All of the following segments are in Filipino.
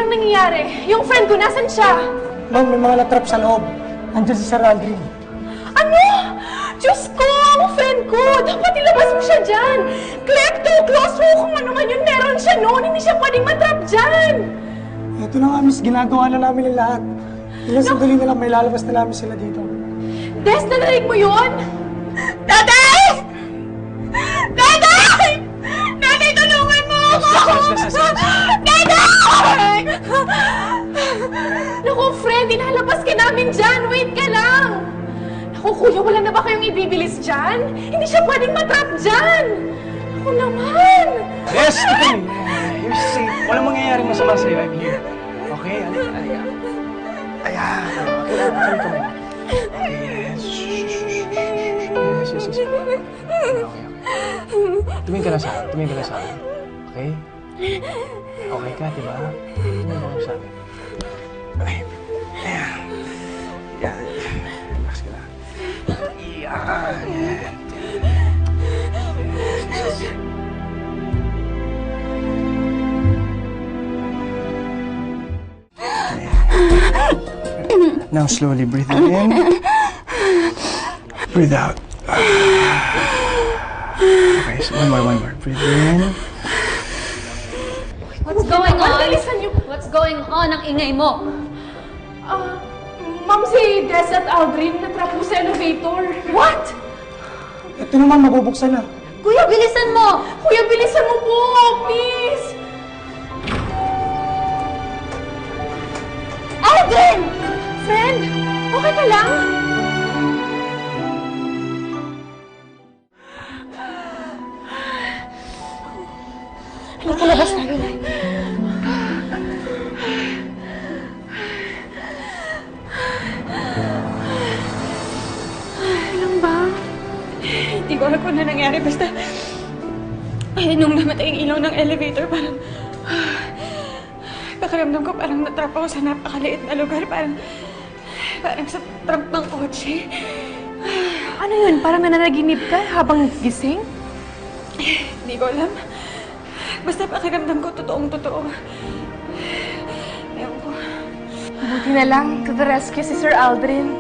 Anong nangyayari? Yung friend ko, nasan siya? Ma'am, may mga natrap sa loob. Andiyan si Sir Aldrin. Ano? Diyos ko! Ang friend ko! Dapat ilabas mo siya dyan! Klepto! Close mo! Kung ano man yun, meron siya noon! Hindi siya pwedeng matrap dyan! Ito na nga, miss. Ginagawa na namin yung lahat. Ilang sandali na lang, may lalabas na namin sila dito. Des, narinig mo yun? Tatay! Tatay! Tatay, tulungan mo ako! Tatay! Naku, friend, inalabas ka namin dyan. Wait ka lang. Naku, kuya, wala na ba kayong ibibilis dyan? Hindi siya pwedeng matrap dyan. Ako naman. Yes, okay. You're safe. Walang mangyayari masama sa'yo. I'm here. Okay? Alika. Ayan. Okay lang. Okay ka mo. Yes. Yes. Okay. Tumingin ka na sa akin. Okay? Okay ka, diba? Tumingin ka sa akin. Okay. Ayan. Yan. Relax ka na. Yan. Now slowly breathe in. Breathe out. Okay, so one more. Breathe in. What's going on? Bilisan niyo. What's going on? Ang ingay mo. Ma'am, si Des at Aldrin natrap po sa elevator. What? Ito naman, mabubuksan na. Kuya, bilisan mo! Kuya, bilisan mo po! Please! Aldrin! Friend, okay ka lang? Halika, labas tayo na. Lang ba? Hindi ko alam kung ano nangyari. Basta, nung namatay ang ilaw ng elevator, parang, pakiramdam ko parang natrap ako sa napakaliit na lugar. Parang sa trunk ng kotse. Ano yun? Parang nananaginip ka habang gising? Hindi ko alam. Basta pakiramdam ko, totoong-totoo. Ewan ko. Buti na lang, to the rescue si Sir Aldrin.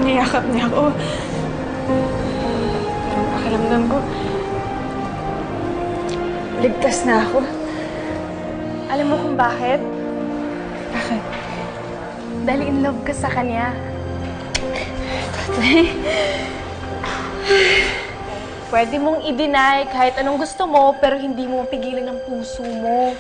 Niyakap niya ako. Pero pakiramdam ko, ligtas na ako. Alam mo kung bakit? Bakit? Dahil in love ka sa kanya. Pwede mong i-deny kahit anong gusto mo, pero hindi mo pigilan ang puso mo.